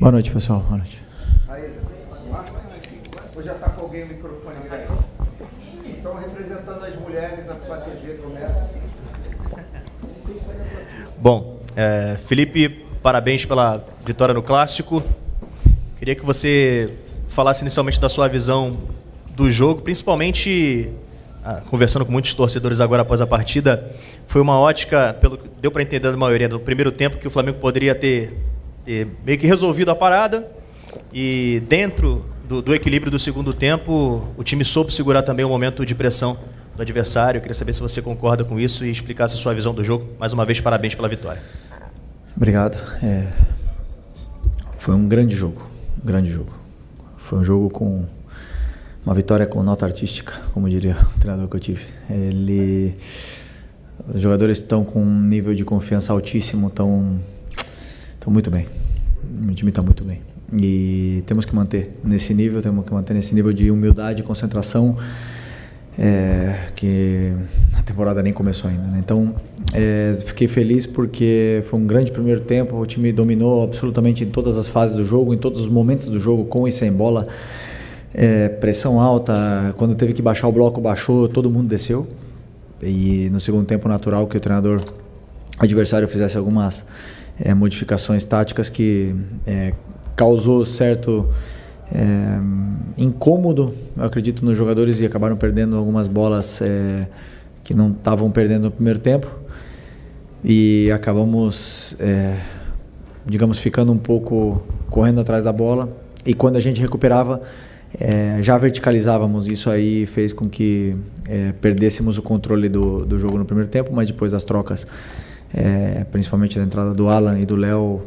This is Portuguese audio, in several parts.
Boa noite, pessoal. Boa noite. Aí, ou já está com alguém o microfone aí? Então, representando as mulheres, a FATG começa. Bom, Felipe, parabéns pela vitória no Clássico. Queria que você falasse inicialmente da sua visão do jogo, principalmente, conversando com muitos torcedores agora após a partida, foi uma ótica, pelo que deu para entender da maioria, no primeiro tempo, que o Flamengo poderia ter meio que resolvido a parada, e dentro do equilíbrio do segundo tempo, o time soube segurar também o momento de pressão do adversário. Eu queria saber se você concorda com isso e explicasse a sua visão do jogo. Mais uma vez, parabéns pela vitória. Obrigado. Foi um grande jogo. Foi um jogo com uma vitória com nota artística, como diria o treinador que eu tive. Os jogadores estão com um nível de confiança altíssimo, estão muito bem. O time está muito bem. E temos que manter nesse nível de humildade e concentração, que a temporada nem começou ainda, né? Então, fiquei feliz porque foi um grande primeiro tempo, o time dominou absolutamente em todas as fases do jogo, em todos os momentos do jogo, com e sem bola, pressão alta, quando teve que baixar o bloco, baixou, todo mundo desceu. E no segundo tempo, natural que o treinador adversário fizesse algumas modificações táticas que causou certo incômodo, eu acredito, nos jogadores, e acabaram perdendo algumas bolas que não estavam perdendo no primeiro tempo, e acabamos, digamos, ficando um pouco correndo atrás da bola, e quando a gente recuperava, já verticalizávamos. Isso aí fez com que perdêssemos o controle do jogo no primeiro tempo, mas depois das trocas, principalmente da entrada do Alan e do Léo,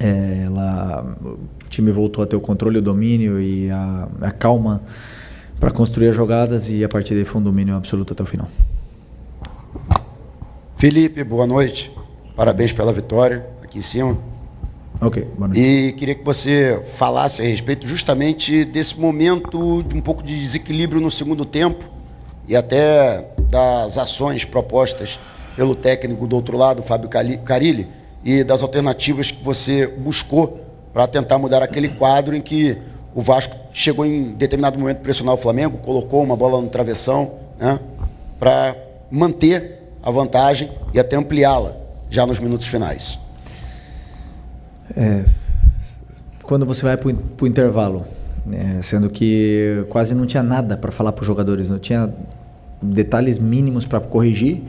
o time voltou a ter o controle, o domínio e a calma para construir as jogadas, e a partir daí foi um domínio absoluto até o final. Felipe, boa noite. Parabéns pela vitória aqui em cima. Ok, boa noite. E queria que você falasse a respeito justamente desse momento de um pouco de desequilíbrio no segundo tempo e até das ações propostas pelo técnico do outro lado, Fábio Carille, e das alternativas que você buscou para tentar mudar aquele quadro em que o Vasco chegou em determinado momento a pressionar o Flamengo, colocou uma bola no travessão, né, para manter a vantagem e até ampliá-la já nos minutos finais. Quando você vai para o intervalo, sendo que quase não tinha nada para falar para os jogadores, não tinha detalhes mínimos para corrigir,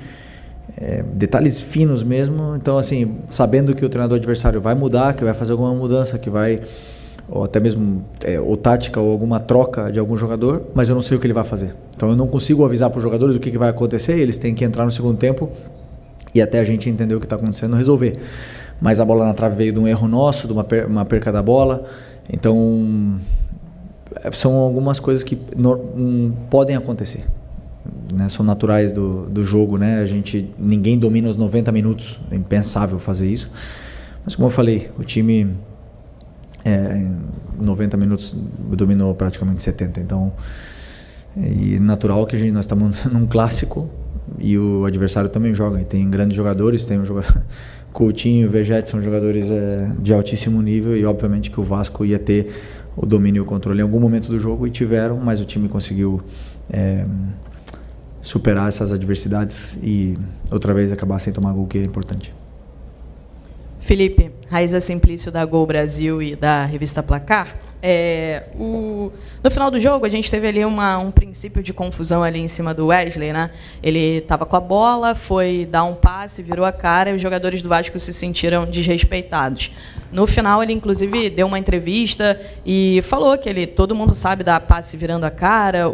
detalhes finos mesmo. Então, assim, sabendo que o treinador adversário vai mudar, que vai fazer alguma mudança, que vai, ou até mesmo ou tática ou alguma troca de algum jogador, mas eu não sei o que ele vai fazer. Então eu não consigo avisar para os jogadores o que vai acontecer, eles têm que entrar no segundo tempo e até a gente entender o que está acontecendo, resolver. Mas a bola na trave veio de um erro nosso, de uma perca da bola. Então, são algumas coisas que podem acontecer, né? São naturais do jogo, né? Ninguém domina os 90 minutos, é impensável fazer isso. Mas, como eu falei, o time em 90 minutos dominou praticamente 70. Então, é natural que nós estamos num clássico e o adversário também joga. E tem grandes jogadores, tem um jogador... Coutinho e Vegete são jogadores de altíssimo nível, e obviamente que o Vasco ia ter o domínio e o controle em algum momento do jogo, e tiveram, mas o time conseguiu superar essas adversidades e outra vez acabar sem tomar gol, que é importante. Felipe, Raíza Simplício da Gol Brasil e da revista Placar. No final do jogo, a gente teve ali um princípio de confusão ali em cima do Wesley, né? Ele estava com a bola, foi dar um passe, virou a cara, e os jogadores do Vasco se sentiram desrespeitados. No final, ele inclusive deu uma entrevista e falou que todo mundo sabe dar passe virando a cara.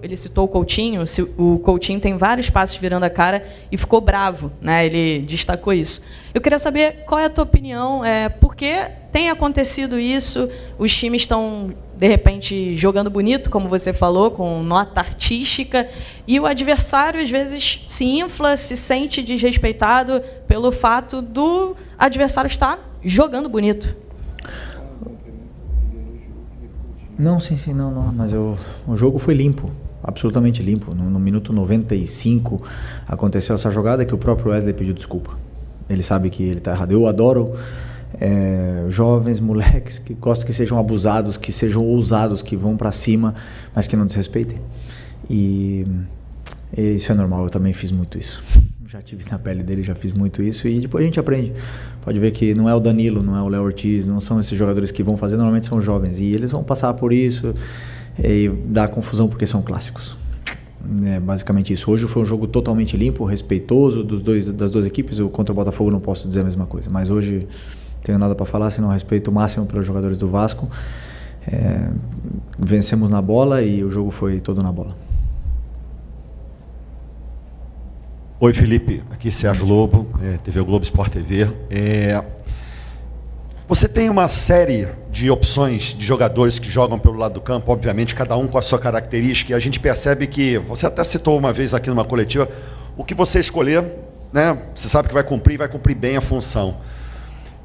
Ele citou o Coutinho. O Coutinho tem vários passes virando a cara e ficou bravo, né? Ele destacou isso. Eu queria saber qual é a tua opinião, por que tem acontecido isso? Os times estão, de repente, jogando bonito, como você falou, com nota artística, e o adversário, às vezes, se infla, se sente desrespeitado pelo fato do adversário estar jogando bonito. Não, sim, não, mas o jogo foi limpo, absolutamente limpo. No minuto 95 aconteceu essa jogada que o próprio Wesley pediu desculpa. Ele sabe que ele está errado. Eu adoro jovens, moleques que gostam que sejam abusados, que sejam ousados, que vão para cima, mas que não desrespeitem. E isso é normal, eu também fiz muito isso. Já tive na pele dele, já fiz muito isso, e depois a gente aprende. Pode ver que não é o Danilo, não é o Léo Ortiz, não são esses jogadores que vão fazer, normalmente são jovens, e eles vão passar por isso e dar confusão porque são clássicos. É basicamente isso. Hoje foi um jogo totalmente limpo, respeitoso das duas equipes. Contra o Botafogo não posso dizer a mesma coisa, mas hoje não tenho nada para falar, senão respeito máximo pelos jogadores do Vasco. Vencemos na bola e o jogo foi todo na bola. Oi, Felipe, aqui Sérgio Lobo, TV Globo, Sport TV. Você tem uma série de opções de jogadores que jogam pelo lado do campo, obviamente, cada um com a sua característica, e a gente percebe que, você até citou uma vez aqui numa coletiva, o que você escolher, né, você sabe que vai cumprir bem a função.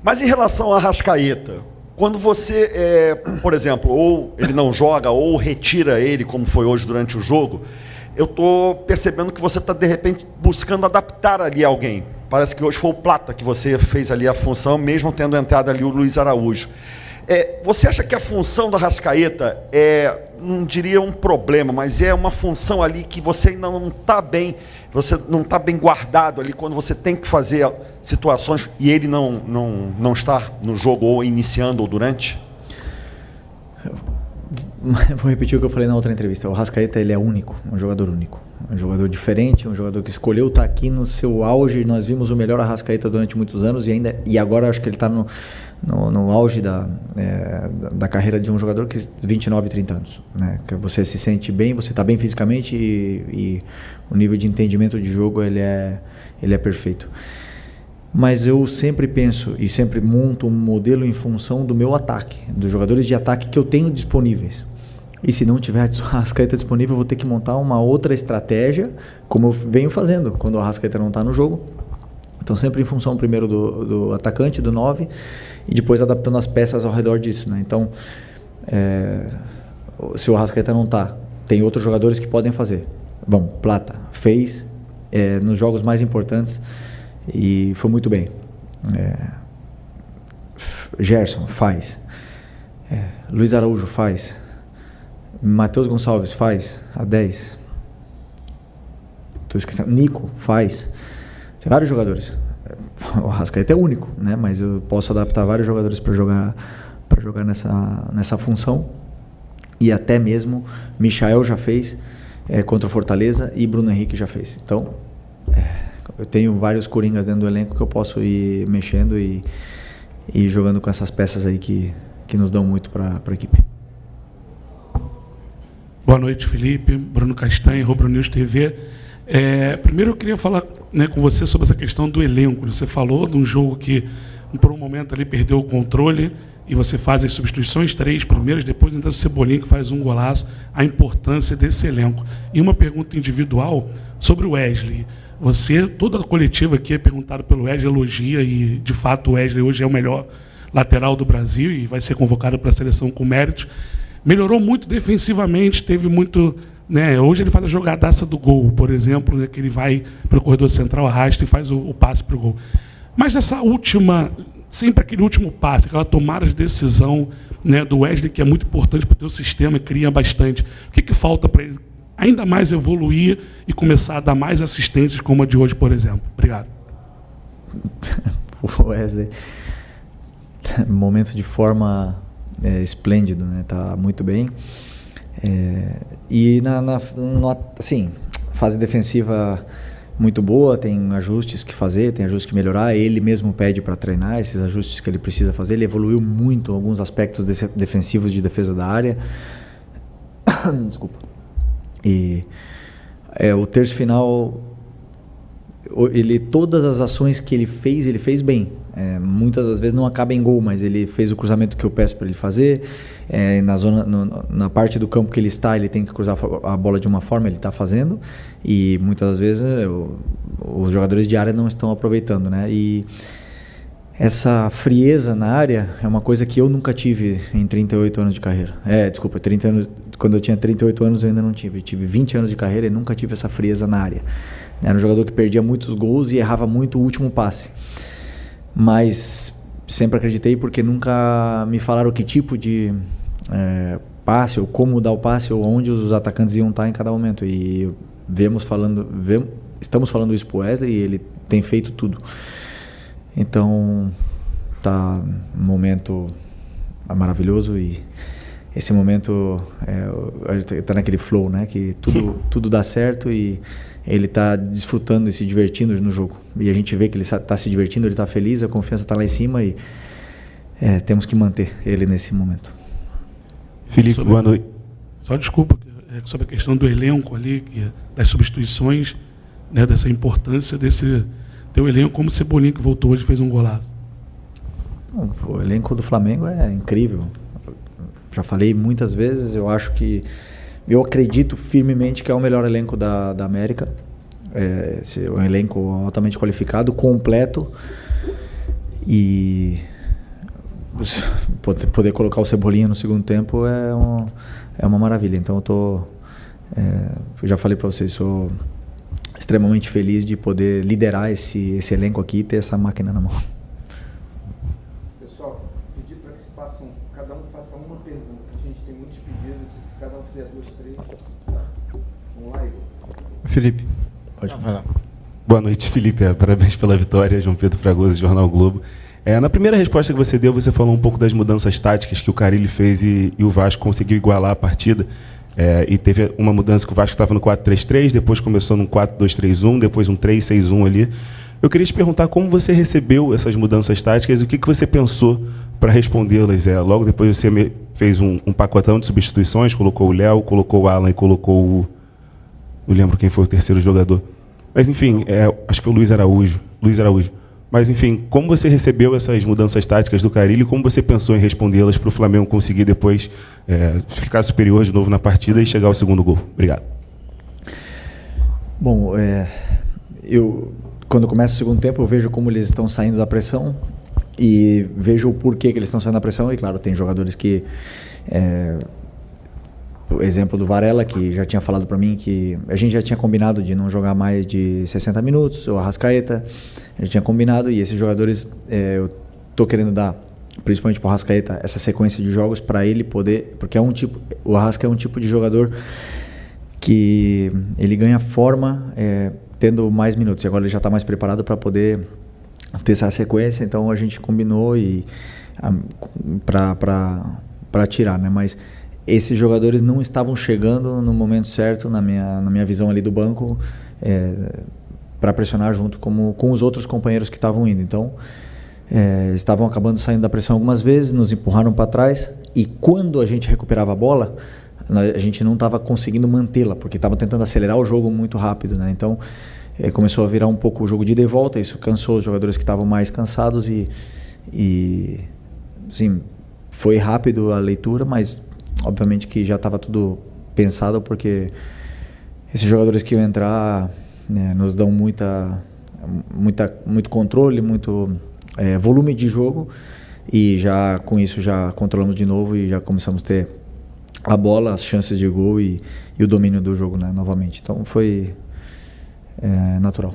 Mas em relação a Arrascaeta, quando você, por exemplo, ou ele não joga, ou retira ele, como foi hoje durante o jogo, eu estou percebendo que você está, de repente, buscando adaptar ali alguém. Parece que hoje foi o Plata que você fez ali a função, mesmo tendo entrado ali o Luiz Araújo. Você acha que a função do Arrascaeta não diria um problema, mas é uma função ali que você ainda não está bem, você não está bem guardado ali, quando você tem que fazer situações e ele não está no jogo, ou iniciando, ou durante? Vou repetir o que eu falei na outra entrevista. O Arrascaeta, ele é único, um jogador único, um jogador diferente, um jogador que escolheu estar aqui no seu auge. Nós vimos o melhor Arrascaeta durante muitos anos e agora acho que ele está no auge da carreira de um jogador que 29, 30 anos, né? Que você se sente bem, você está bem fisicamente e o nível de entendimento de jogo ele é perfeito. Mas eu sempre penso e sempre monto um modelo em função do meu ataque, dos jogadores de ataque que eu tenho disponíveis. E se não tiver a Arrascaeta disponível, eu vou ter que montar uma outra estratégia, como eu venho fazendo quando o Arrascaeta não está no jogo. Então sempre em função primeiro do atacante, do 9, e depois adaptando as peças ao redor disso, né? Então, se o Arrascaeta não está, tem outros jogadores que podem fazer. Bom, Plata fez nos jogos mais importantes e foi muito bem. Gerson faz. Luiz Araújo faz. Matheus Gonçalves faz a 10. Estou esquecendo. Nico faz. Tem vários jogadores. O Arrascaeta é único, né? Mas eu posso adaptar vários jogadores para jogar nessa função. E até mesmo Michael já fez contra o Fortaleza e Bruno Henrique já fez. Então, eu tenho vários coringas dentro do elenco que eu posso ir mexendo e jogando com essas peças aí que nos dão muito para a equipe. Boa noite, Felipe. Bruno Castanho, Rubro News TV. Primeiro eu queria falar, né, com você sobre essa questão do elenco. Você falou de um jogo que, por um momento, ali perdeu o controle e você faz as substituições, 3 primeiras, depois entra o Cebolinha que faz um golaço, a importância desse elenco. E uma pergunta individual sobre o Wesley. Toda a coletiva aqui é perguntada pelo Wesley, elogia, e de fato o Wesley hoje é o melhor lateral do Brasil e vai ser convocado para a seleção com méritos. Melhorou muito defensivamente, teve muito, né, hoje ele faz a jogadaça do gol, por exemplo, né, que ele vai para o corredor central, arrasta e faz o passe para o gol. Mas nessa última, sempre aquele último passe, aquela tomada de decisão, né, do Wesley, que é muito importante para o teu sistema e cria bastante. O que falta para ele ainda mais evoluir e começar a dar mais assistências como a de hoje, por exemplo? Obrigado. O Wesley, momento de forma esplêndido, né? Tá muito bem. E assim, fase defensiva muito boa, tem ajustes que fazer, tem ajustes que melhorar. Ele mesmo pede para treinar esses ajustes que ele precisa fazer. Ele evoluiu muito em alguns aspectos defensivos de defesa da área. Desculpa. E o terço final, todas as ações que ele fez bem. Muitas das vezes não acaba em gol, mas ele fez o cruzamento que eu peço para ele fazer. Na parte do campo que ele está, ele tem que cruzar a bola de uma forma, ele está fazendo. E muitas das vezes os jogadores de área não estão aproveitando, né? E essa frieza na área é uma coisa que eu nunca tive em 38 anos de carreira. 30 anos, quando eu tinha 38 anos eu ainda não tive. Eu tive 20 anos de carreira e nunca tive essa frieza na área. Era um jogador que perdia muitos gols e errava muito o último passe. Mas sempre acreditei, porque nunca me falaram que tipo de passe, ou como dar o passe, ou onde os atacantes iam estar em cada momento. E estamos falando isso pro Wesley, e ele tem feito tudo. Então, tá um momento maravilhoso, e esse momento tá naquele flow, né? Que tudo dá certo e ele tá desfrutando e se divertindo no jogo. E a gente vê que ele tá se divertindo, ele tá feliz, a confiança tá lá em cima, e temos que manter ele nesse momento. Felipe, boa noite. Só desculpa, sobre a questão do elenco ali, das substituições, né, dessa importância desse teu elenco, como o Cebolinha, que voltou hoje, fez um golaço. O elenco do Flamengo é incrível. Já falei muitas vezes, eu acredito firmemente que é o melhor elenco da América. É um elenco altamente qualificado, completo, e poder colocar o Cebolinha no segundo tempo é uma maravilha. Então eu já falei para vocês, sou extremamente feliz de poder liderar esse elenco aqui e ter essa máquina na mão. Pessoal, pedir para que cada um faça uma pergunta. A gente tem muitos pedidos, se cada um fizer 2, 3, tá? Vamos lá, Igor. Felipe. Pode falar. Boa noite, Felipe. Parabéns pela vitória. João Pedro Fragoso, Jornal Globo. Na primeira resposta que você deu, você falou um pouco das mudanças táticas que o Carille fez e o Vasco conseguiu igualar a partida. E teve uma mudança que o Vasco estava no 4-3-3, depois começou num 4-2-3-1, depois um 3-6-1 ali. Eu queria te perguntar como você recebeu essas mudanças táticas e o que você pensou para respondê-las. Logo depois você fez um pacotão de substituições, colocou o Léo, colocou o Alan e colocou o... Não lembro quem foi o terceiro jogador. Mas, enfim, acho que foi o Luiz Araújo. Mas, enfim, como você recebeu essas mudanças táticas do Carille e como você pensou em respondê-las para o Flamengo conseguir depois ficar superior de novo na partida e chegar ao segundo gol? Obrigado. Bom, quando começa o segundo tempo, eu vejo como eles estão saindo da pressão e vejo o porquê que eles estão saindo da pressão. E, claro, tem jogadores que... o exemplo do Varela, que já tinha falado para mim que a gente já tinha combinado de não jogar mais de 60 minutos, o Arrascaeta, a gente tinha combinado, e esses jogadores eu tô querendo dar, principalmente para o Arrascaeta, essa sequência de jogos para ele poder, porque o Arrasca é um tipo de jogador que ele ganha forma tendo mais minutos, e agora ele já está mais preparado para poder ter essa sequência. Então a gente combinou para tirar, né? Mas esses jogadores não estavam chegando no momento certo, na minha visão ali do banco, para pressionar junto com os outros companheiros que estavam indo. Então, estavam acabando saindo da pressão algumas vezes, nos empurraram para trás, e quando a gente recuperava a bola, a gente não estava conseguindo mantê-la, porque estava tentando acelerar o jogo muito rápido, né? Então, começou a virar um pouco o jogo de ida e volta, isso cansou os jogadores que estavam mais cansados e assim, foi rápido a leitura, mas obviamente que já estava tudo pensado, porque esses jogadores que iam entrar, né, nos dão muito controle, muito volume de jogo, e já com isso já controlamos de novo e já começamos a ter a bola, as chances de gol e o domínio do jogo, né, novamente. Então foi natural.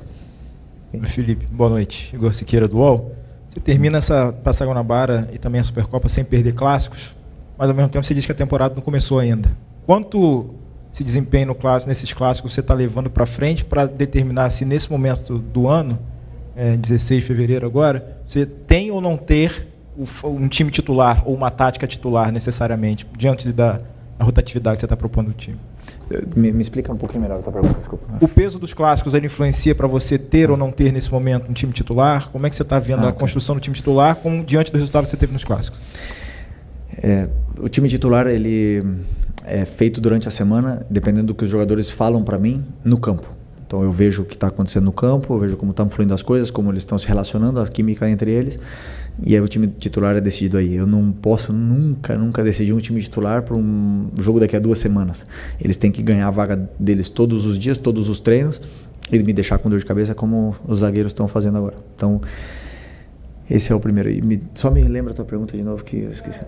Felipe, boa noite. Igor Siqueira do UOL. Você termina essa Taça Guanabara e também a Supercopa sem perder clássicos, mas ao mesmo tempo você diz que a temporada não começou ainda. Quanto esse desempenho nesses clássicos você está levando para frente para determinar se nesse momento do ano, 16 de fevereiro agora, você tem ou não ter um time titular ou uma tática titular necessariamente, diante da rotatividade que você está propondo ao time? Me explica um pouquinho melhor a tua pergunta, desculpa. O peso dos clássicos, ele influencia para você ter ou não ter nesse momento um time titular? Como é que você está vendo a construção do time titular diante do resultado que você teve nos clássicos? O time titular, ele é feito durante a semana, dependendo do que os jogadores falam para mim no campo. Então eu vejo o que está acontecendo no campo, eu vejo como estão fluindo as coisas, como eles estão se relacionando, a química entre eles, e aí o time titular é decidido aí. Eu não posso nunca decidir um time titular para um jogo daqui a 2 semanas. Eles têm que ganhar a vaga deles todos os dias, todos os treinos, e me deixar com dor de cabeça como os zagueiros estão fazendo agora. Então, esse é o primeiro. Só me lembra a tua pergunta de novo, que eu esqueci.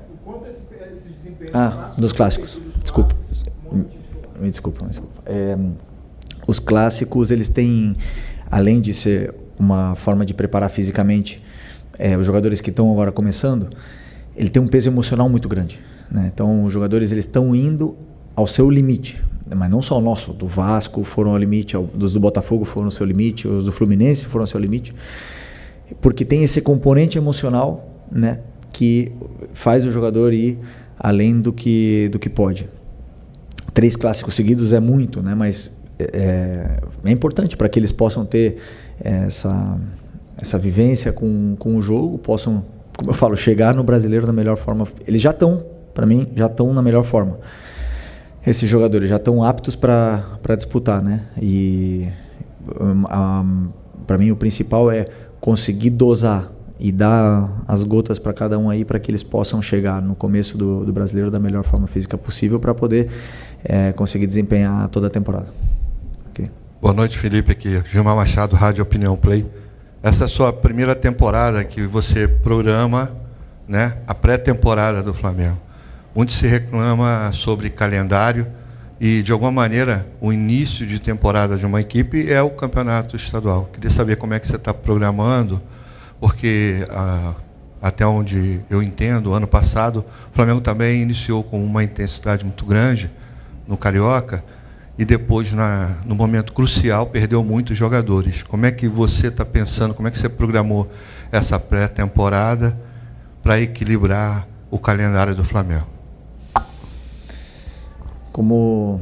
Esse desempenho dos clássicos. Desculpa. Me desculpa. Os clássicos, eles têm, além de ser uma forma de preparar fisicamente os jogadores que estão agora começando, ele tem um peso emocional muito grande, né? Então os jogadores eles estão indo ao seu limite, mas não só o nosso, do Vasco foram ao limite, dos do Botafogo foram ao seu limite, os do Fluminense foram ao seu limite, porque tem esse componente emocional, né, que faz o jogador ir além do que pode. 3 clássicos seguidos é muito, né, mas é importante para que eles possam ter essa vivência com o jogo, possam, como eu falo, chegar no Brasileiro da melhor forma. Eles já estão, para mim, já estão na melhor forma. Esses jogadores já estão aptos para disputar, né? E para mim o principal é conseguir dosar e dar as gotas para cada um aí, para que eles possam chegar no começo do Brasileiro da melhor forma física possível, para poder conseguir desempenhar toda a temporada. Okay. Boa noite, Felipe, aqui Gilmar Machado, Rádio Opinião Play. Essa é a sua primeira temporada que você programa, né, a pré-temporada do Flamengo. Muito se reclama sobre calendário e, de alguma maneira, o início de temporada de uma equipe é o campeonato estadual. Queria saber como é que você está programando, porque, até onde eu entendo, ano passado, o Flamengo também iniciou com uma intensidade muito grande no Carioca e depois, no momento crucial, perdeu muitos jogadores. Como é que você está pensando, como é que você programou essa pré-temporada para equilibrar o calendário do Flamengo? Como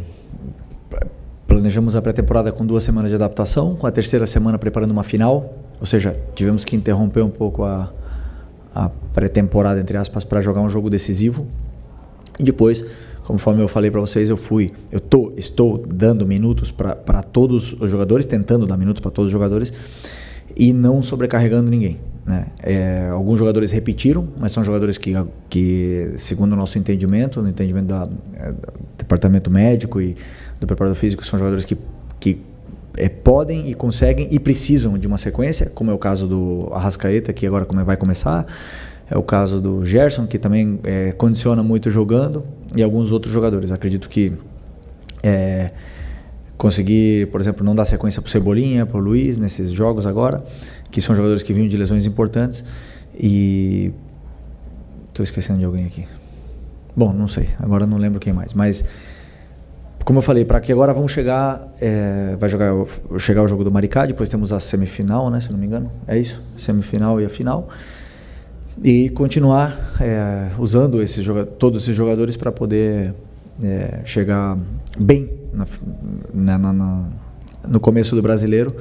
planejamos a pré-temporada com 2 semanas de adaptação, com a 3ª semana preparando uma final, ou seja, tivemos que interromper um pouco a pré-temporada, entre aspas, para jogar um jogo decisivo. E depois, conforme eu falei para vocês, estou dando minutos para todos os jogadores, tentando dar minutos para todos os jogadores e não sobrecarregando ninguém, né? Alguns jogadores repetiram, mas são jogadores que segundo o nosso entendimento, no entendimento do departamento médico e do preparador físico, são jogadores que podem e conseguem e precisam de uma sequência, como é o caso do Arrascaeta, que agora vai começar, é o caso do Gerson, que também condiciona muito jogando, e alguns outros jogadores. Acredito que conseguir, por exemplo, não dar sequência para o Cebolinha, para o Luiz, nesses jogos agora, que são jogadores que vinham de lesões importantes, e estou esquecendo de alguém aqui. Bom, não sei, agora não lembro quem mais, mas como eu falei, para que agora vamos chegar, vai chegar o jogo do Maricá, depois temos a semifinal, né, se não me engano, é isso, semifinal e a final, e continuar usando todos esses jogadores para poder chegar bem no começo do Brasileiro,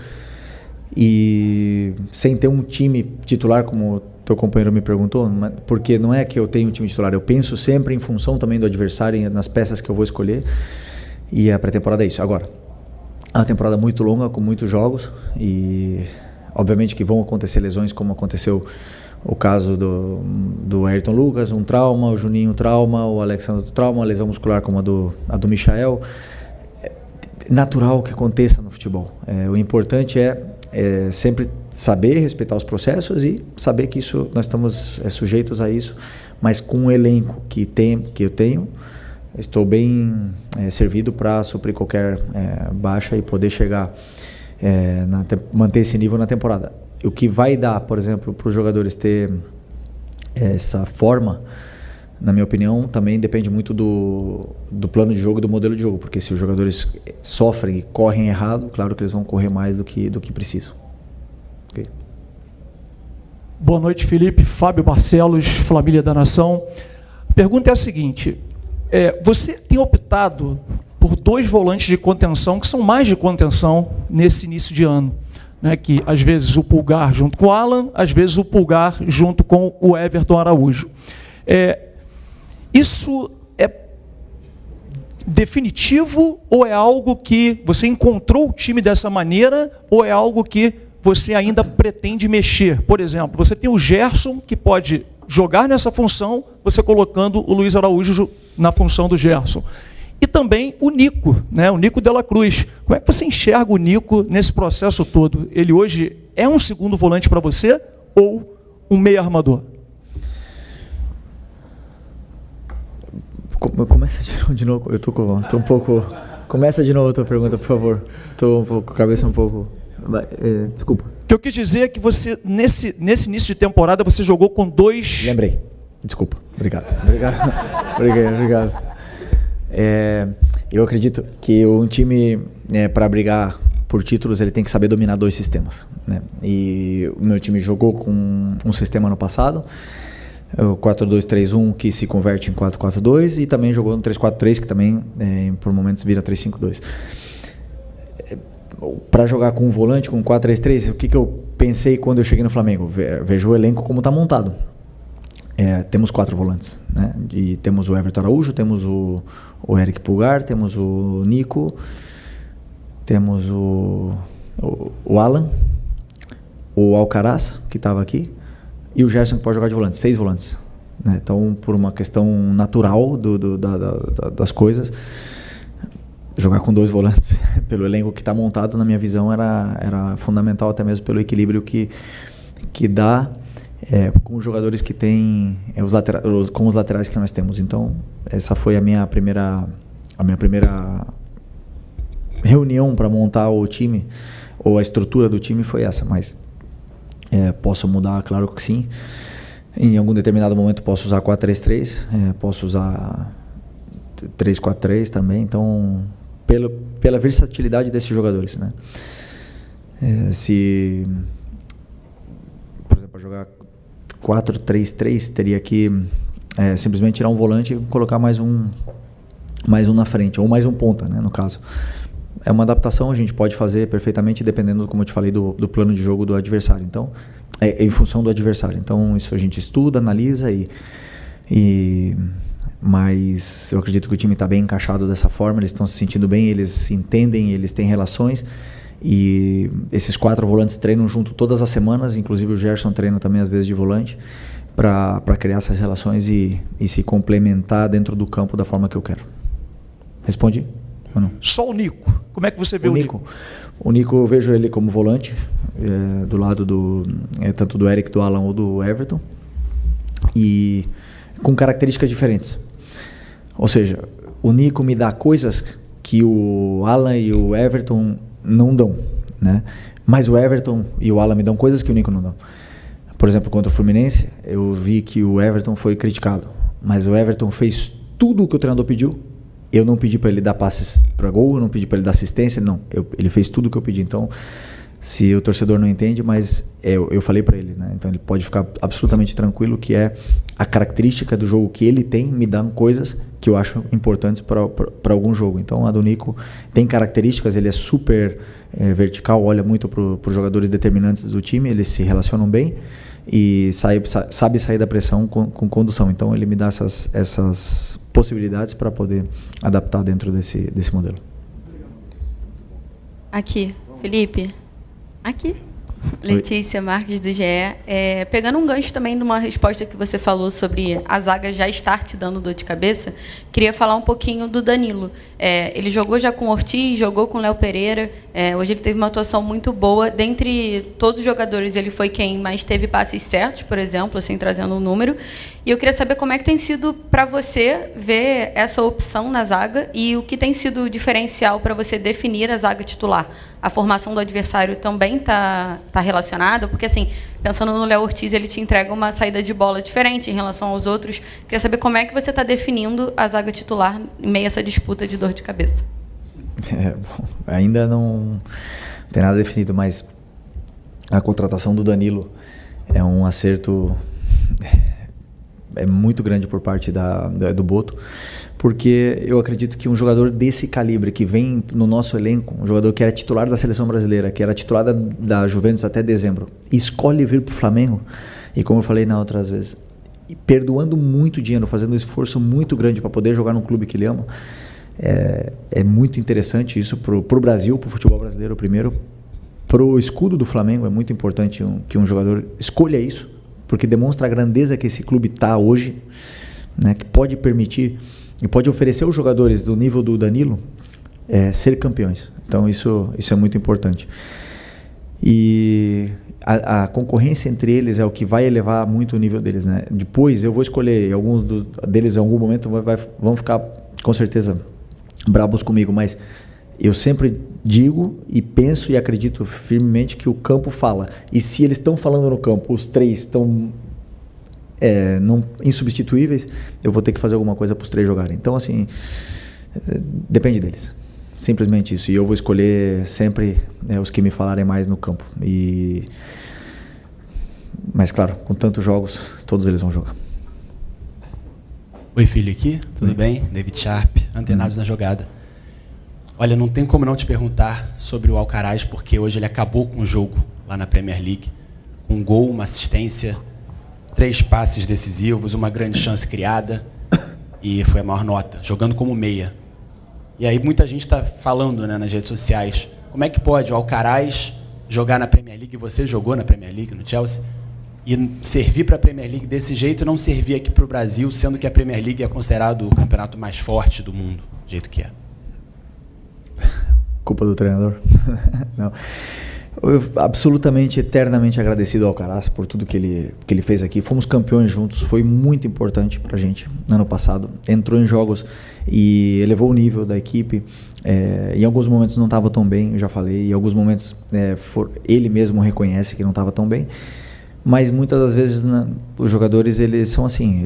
e sem ter um time titular, como o teu companheiro me perguntou, porque não é que eu tenho um time titular, eu penso sempre em função também do adversário, nas peças que eu vou escolher, e a pré-temporada é isso. Agora, é uma temporada muito longa, com muitos jogos, e obviamente que vão acontecer lesões, como aconteceu o caso do Ayrton Lucas, um trauma, o Juninho trauma, o Alexandre trauma, a lesão muscular como a do Michael. É natural que aconteça no futebol. O importante é sempre saber respeitar os processos e saber que isso, nós estamos sujeitos a isso, mas com o elenco que eu tenho, estou bem servido para suprir qualquer baixa e poder chegar, manter esse nível na temporada. O que vai dar, por exemplo, para os jogadores ter essa forma, na minha opinião, também depende muito do plano de jogo e do modelo de jogo, porque se os jogadores sofrem e correm errado, claro que eles vão correr mais do que precisam. Okay. Boa noite, Felipe. Fábio Barcelos, Família da Nação. A pergunta é a seguinte: você tem optado por 2 volantes de contenção, que são mais de contenção nesse início de ano, né, que às vezes o Pulgar junto com o Alan, às vezes o Pulgar junto com o Everton Araújo. Isso é definitivo ou é algo que você encontrou o time dessa maneira ou é algo que você ainda pretende mexer? Por exemplo, você tem o Gerson, que pode jogar nessa função, você colocando o Luiz Araújo na função do Gerson. E também o Nico, né? O Nico Dela Cruz. Como é que você enxerga o Nico nesse processo todo? Ele hoje é um segundo volante para você ou um meio armador? Começa de novo, eu tô um pouco... Começa de novo a tua pergunta, por favor. Estou com a cabeça um pouco... Desculpa. que eu quis dizer é que você, nesse início de temporada, você jogou com 2... Lembrei. Desculpa. Obrigado. Obrigado. Eu acredito que um time, para brigar por títulos, ele tem que saber dominar 2 sistemas, né? E o meu time jogou com um sistema no passado, o 4-2-3-1, que se converte em 4-4-2, e também jogou no 3-4-3, que também, por momentos, vira 3-5-2. Para jogar com um volante, com 4-3-3, o que eu pensei quando eu cheguei no Flamengo? Vejo o elenco como está montado. Temos 4 volantes, né? E temos o Everton Araújo, temos o Eric Pulgar, temos o Nico, temos o Alan, o Alcaraz, que estava aqui, e o Gerson, que pode jogar de volante. 6 volantes, né? Então, por uma questão natural das coisas, jogar com 2 volantes pelo elenco que está montado, na minha visão, era fundamental, até mesmo pelo equilíbrio que dá com os jogadores que têm com os laterais que nós temos. Então, essa foi a minha primeira reunião para montar o time, ou a estrutura do time foi essa. Mas posso mudar, claro que sim. Em algum determinado momento posso usar 4-3-3, posso usar 3-4-3 também. Então, pela versatilidade desses jogadores, né? Se, por exemplo, jogar 4-3-3, teria que simplesmente tirar um volante e colocar mais um na frente, ou mais um ponta, né, no caso. É uma adaptação, a gente pode fazer perfeitamente, dependendo, como eu te falei, do plano de jogo do adversário. Então, em função do adversário. Então, isso a gente estuda, analisa, mas eu acredito que o time está bem encaixado dessa forma, eles estão se sentindo bem, eles se entendem, eles têm relações, e esses 4 volantes treinam junto todas as semanas, inclusive o Gerson treina também às vezes de volante, para criar essas relações e se complementar dentro do campo da forma que eu quero. Respondi? Ou não? Só o Nico. Como é que você vê o Nico? O Nico, eu vejo ele como volante, do lado tanto do Eric, do Alan ou do Everton, e com características diferentes. Ou seja, o Nico me dá coisas que o Alan e o Everton não dão, né? Mas o Everton e o Alan me dão coisas que o Nico não dá. Por exemplo, contra o Fluminense, eu vi que o Everton foi criticado, mas o Everton fez tudo o que o treinador pediu. Eu não pedi para ele dar passes para gol, eu não pedi para ele dar assistência, não. Ele fez tudo o que eu pedi. Então, se o torcedor não entende, mas eu falei para ele, né? Então ele pode ficar absolutamente tranquilo que é a característica do jogo que ele tem, me dando coisas que eu acho importantes para algum jogo. Então a do Nico tem características, ele é super vertical, olha muito para os jogadores determinantes do time, eles se relacionam bem e sabe sair da pressão com condução. Então ele me dá essas possibilidades para poder adaptar dentro desse modelo. Aqui, Felipe. Aqui. Letícia Marques, do GE. Pegando um gancho também de uma resposta que você falou sobre a zaga já estar te dando dor de cabeça, queria falar um pouquinho do Danilo. Ele jogou já com o Ortiz, jogou com o Léo Pereira. Hoje ele teve uma atuação muito boa. Dentre todos os jogadores, ele foi quem mais teve passes certos, por exemplo, assim, trazendo um número. E eu queria saber como é que tem sido para você ver essa opção na zaga e o que tem sido diferencial para você definir a zaga titular. A formação do adversário também está relacionada? Porque, assim, pensando no Léo Ortiz, ele te entrega uma saída de bola diferente em relação aos outros. Queria saber como é que você está definindo a zaga titular em meio a essa disputa de dor de cabeça. Bom, ainda não tem nada definido, mas a contratação do Danilo é um acerto muito grande por parte do Boto, porque eu acredito que um jogador desse calibre, que vem no nosso elenco, um jogador que era titular da seleção brasileira, que era titular da Juventus até dezembro, escolhe vir para o Flamengo, e como eu falei na outras vezes, perdoando muito dinheiro, fazendo um esforço muito grande para poder jogar num clube que ele ama, é muito interessante isso para o Brasil, para o futebol brasileiro primeiro, para o escudo do Flamengo é muito importante que um jogador escolha isso, porque demonstra a grandeza que esse clube está hoje, né, que pode permitir e pode oferecer aos jogadores do nível do Danilo ser campeões. Então isso é muito importante. E a concorrência entre eles é o que vai elevar muito o nível deles, né? Depois eu vou escolher, alguns deles em algum momento vão ficar com certeza brabos comigo, mas Eu sempre digo e penso e acredito firmemente que o campo fala. E se eles estão falando no campo, os 3 estão insubstituíveis, eu vou ter que fazer alguma coisa para os 3 jogarem. Então, assim, depende deles. Simplesmente isso. E eu vou escolher sempre os que me falarem mais no campo. Mas, claro, com tantos jogos, todos eles vão jogar. Oi, filho, aqui. Tudo bem? David Sharp, antenados na jogada. Olha, não tem como não te perguntar sobre o Alcaraz, porque hoje ele acabou com o jogo lá na Premier League. Um gol, uma assistência, 3 passes decisivos, uma grande chance criada, e foi a maior nota, jogando como meia. E aí muita gente está falando, né, nas redes sociais, como é que pode o Alcaraz jogar na Premier League, você jogou na Premier League, no Chelsea, e servir para a Premier League desse jeito e não servir aqui para o Brasil, sendo que a Premier League é considerado o campeonato mais forte do mundo, do jeito que é. Culpa do treinador? Não. Eu absolutamente, eternamente agradecido ao Alcaraz por tudo que ele fez aqui. Fomos campeões juntos, foi muito importante pra gente no ano passado. Entrou em jogos e elevou o nível da equipe. Em alguns momentos não estava tão bem, eu já falei. Em alguns momentos ele mesmo reconhece que não estava tão bem. Mas muitas das vezes os jogadores eles são assim,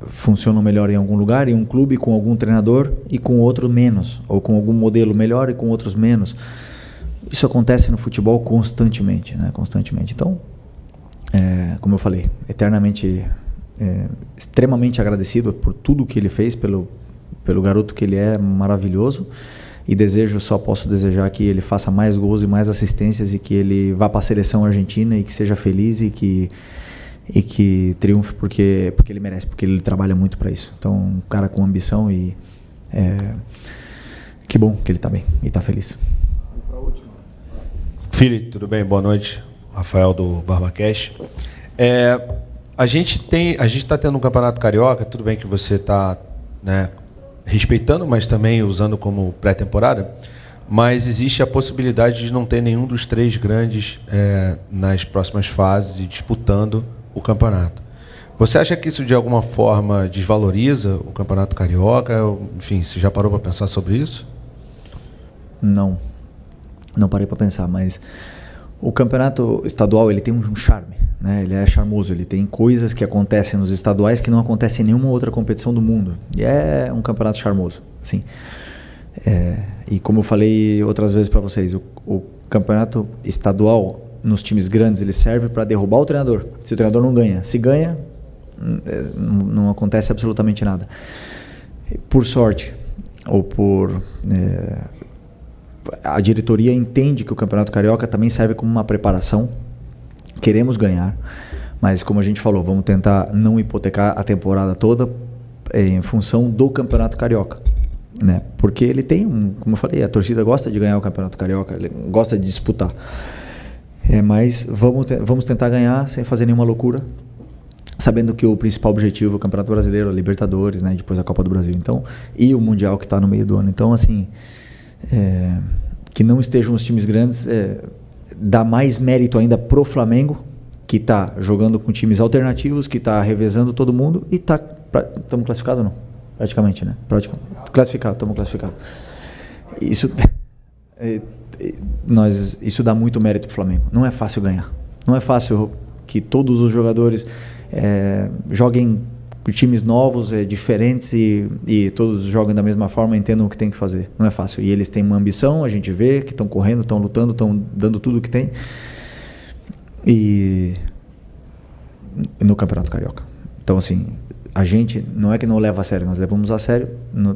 funcionam melhor em algum lugar, em um clube com algum treinador e com outro menos, ou com algum modelo melhor e com outros menos. Isso acontece no futebol constantemente, né? Constantemente. Então, como eu falei, eternamente, extremamente agradecido por tudo que ele fez, pelo garoto que ele é, maravilhoso. E só posso desejar que ele faça mais gols e mais assistências e que ele vá para a seleção argentina e que seja feliz e que triunfe porque ele merece, porque ele trabalha muito para isso. Então, um cara com ambição e que bom que ele está bem e está feliz. Felipe, tudo bem? Boa noite. Rafael do BarbaCast. A gente está tendo um campeonato carioca, tudo bem que você está, né, respeitando, mas também usando como pré-temporada, mas existe a possibilidade de não ter nenhum dos 3 grandes nas próximas fases e disputando o campeonato. Você acha que isso de alguma forma desvaloriza o campeonato carioca? Enfim, você já parou para pensar sobre isso? Não parei para pensar, mas o campeonato estadual ele tem um charme, né? Ele é charmoso, ele tem coisas que acontecem nos estaduais que não acontecem em nenhuma outra competição do mundo. E é um campeonato charmoso, assim. E como eu falei outras vezes para vocês, o campeonato estadual nos times grandes ele serve para derrubar o treinador. Se o treinador não ganha, se ganha, não acontece absolutamente nada. Por sorte ou por a diretoria entende que o Campeonato Carioca também serve como uma preparação. Queremos ganhar, mas como a gente falou, vamos tentar não hipotecar a temporada toda em função do Campeonato Carioca, né? Porque ele tem como eu falei, a torcida gosta de ganhar o Campeonato Carioca, ele gosta de disputar. Mas vamos tentar ganhar sem fazer nenhuma loucura, sabendo que o principal objetivo é o Campeonato Brasileiro, a Libertadores, né? Depois a Copa do Brasil, então, e o Mundial que está no meio do ano. Então, assim, que não estejam os times grandes dá mais mérito ainda pro Flamengo, que está jogando com times alternativos, que está revezando todo mundo e estamos classificados não? Praticamente, né? Estamos classificados. Isso dá muito mérito pro Flamengo. Não é fácil ganhar. Não é fácil que todos os jogadores joguem com times novos, diferentes e todos joguem da mesma forma, entendam o que tem que fazer. Não é fácil. E eles têm uma ambição, a gente vê que estão correndo, estão lutando, estão dando tudo o que tem. E no Campeonato Carioca. Então, assim, a gente não é que não leva a sério, nós levamos a sério,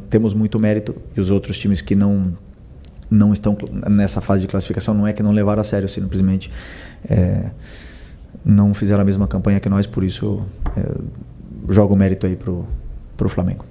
temos muito mérito, e os outros times que não estão nessa fase de classificação não é que não levaram a sério, simplesmente não fizeram a mesma campanha que nós, por isso jogo o mérito aí pro Flamengo.